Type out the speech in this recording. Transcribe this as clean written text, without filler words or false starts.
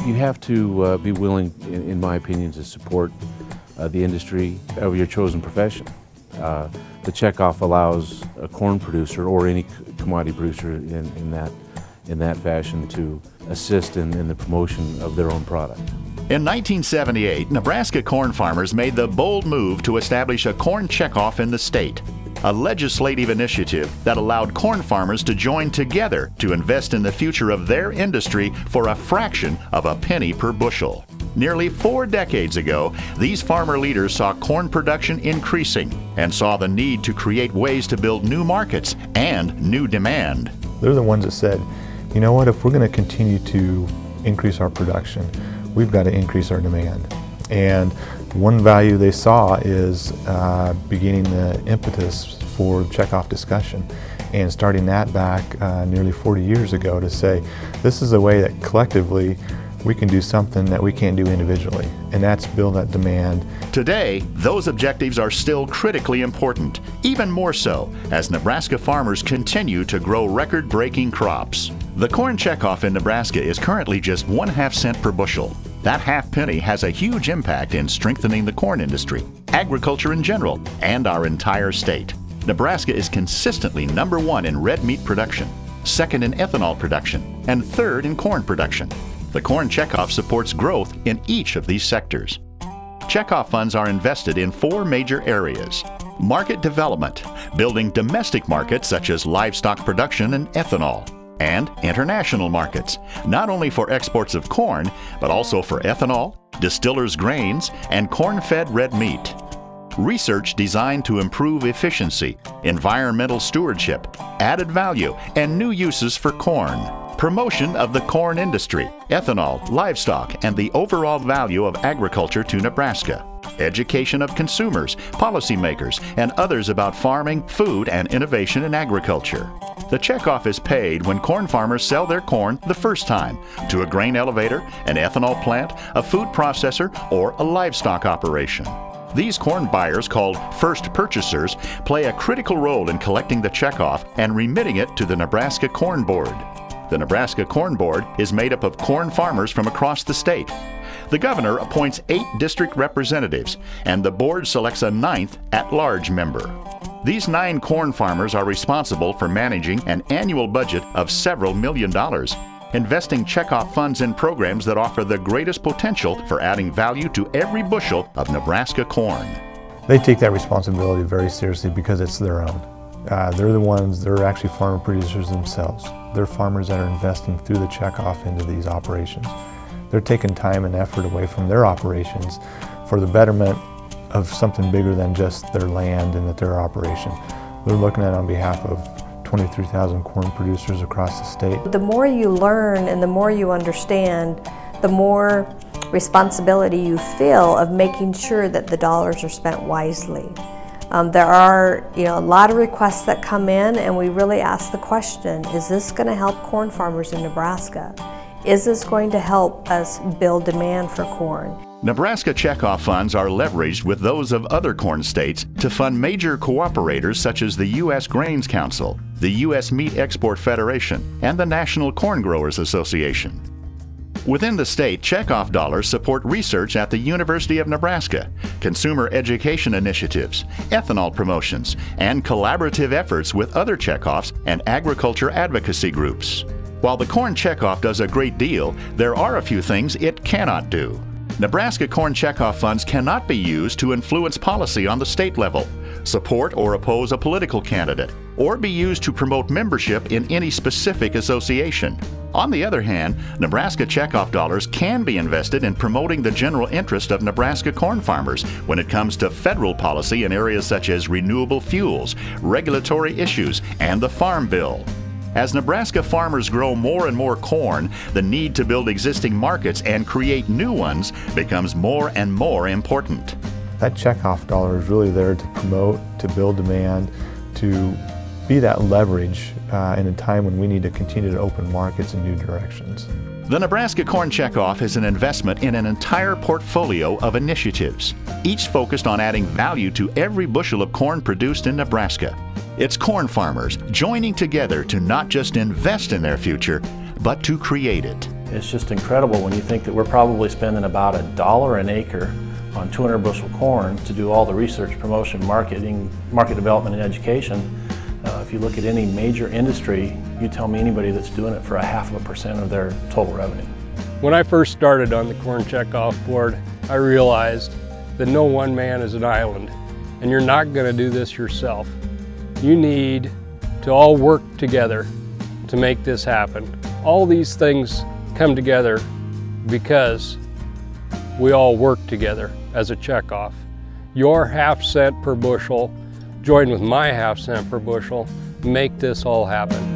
You have to be willing, in my opinion, to support the industry of your chosen profession. The checkoff allows a corn producer or any commodity producer in that fashion to assist in the promotion of their own product. In 1978, Nebraska corn farmers made the bold move to establish a corn checkoff in the state, a legislative initiative that allowed corn farmers to join together to invest in the future of their industry for a fraction of a penny per bushel. Nearly 4 decades ago, these farmer leaders saw corn production increasing and saw the need to create ways to build new markets and new demand. They're the ones that said, you know what, if we're going to continue to increase our production, we've got to increase our demand. And one value they saw is beginning the impetus for checkoff discussion and starting that back nearly 40 years ago to say, this is a way that collectively we can do something that we can't do individually, and that's build that demand. Today, those objectives are still critically important, even more so as Nebraska farmers continue to grow record-breaking crops. The corn checkoff in Nebraska is currently just 1/2 cent per bushel. That half penny has a huge impact in strengthening the corn industry, agriculture in general, and our entire state. Nebraska is consistently #1 in red meat production, 2nd in ethanol production, and 3rd in corn production. The corn checkoff supports growth in each of these sectors. Checkoff funds are invested in 4 major areas. Market development, building domestic markets such as livestock production and ethanol. And international markets, not only for exports of corn, but also for ethanol, distillers' grains, and corn-fed red meat. Research designed to improve efficiency, environmental stewardship, added value, and new uses for corn. Promotion of the corn industry, ethanol, livestock, and the overall value of agriculture to Nebraska. Education of consumers, policymakers, and others about farming, food, and innovation in agriculture. The checkoff is paid when corn farmers sell their corn the first time to a grain elevator, an ethanol plant, a food processor, or a livestock operation. These corn buyers, called first purchasers, play a critical role in collecting the checkoff and remitting it to the Nebraska Corn Board. The Nebraska Corn Board is made up of corn farmers from across the state. The governor appoints 8 district representatives, and the board selects a 9th at-large member. These 9 corn farmers are responsible for managing an annual budget of several $millions, investing checkoff funds in programs that offer the greatest potential for adding value to every bushel of Nebraska corn. They take that responsibility very seriously because it's their own. They're the ones, they're actually farmer producers themselves. They're farmers that are investing through the checkoff into these operations. They're taking time and effort away from their operations for the betterment of something bigger than just their land and their operation. They're looking at it on behalf of 23,000 corn producers across the state. The more you learn and the more you understand, the more responsibility you feel of making sure that the dollars are spent wisely. There are a lot of requests that come in, and we really ask the question, is this going to help corn farmers in Nebraska? Is this going to help us build demand for corn? Nebraska checkoff funds are leveraged with those of other corn states to fund major cooperators such as the U.S. Grains Council, the U.S. Meat Export Federation, and the National Corn Growers Association. Within the state, checkoff dollars support research at the University of Nebraska, consumer education initiatives, ethanol promotions, and collaborative efforts with other checkoffs and agriculture advocacy groups. While the corn checkoff does a great deal, there are a few things it cannot do. Nebraska Corn Checkoff funds cannot be used to influence policy on the state level, support or oppose a political candidate, or be used to promote membership in any specific association. On the other hand, Nebraska checkoff dollars can be invested in promoting the general interest of Nebraska corn farmers when it comes to federal policy in areas such as renewable fuels, regulatory issues, and the Farm Bill. As Nebraska farmers grow more and more corn, the need to build existing markets and create new ones becomes more and more important. That checkoff dollar is really there to promote, to build demand, to be that leverage in a time when we need to continue to open markets in new directions. The Nebraska Corn Checkoff is an investment in an entire portfolio of initiatives, each focused on adding value to every bushel of corn produced in Nebraska. It's corn farmers joining together to not just invest in their future, but to create it. It's just incredible when you think that we're probably spending about $1 an acre on 200 bushel corn to do all the research, promotion, marketing, market development, and education. If you look at any major industry, you tell me anybody that's doing it for 0.5% of their total revenue. When I first started on the Corn Checkoff board, I realized that no one man is an island, and you're not going to do this yourself. You need to all work together to make this happen. All these things come together because we all work together as a checkoff. Your 1/2 cent per bushel joined with my 1/2 cent per bushel make this all happen.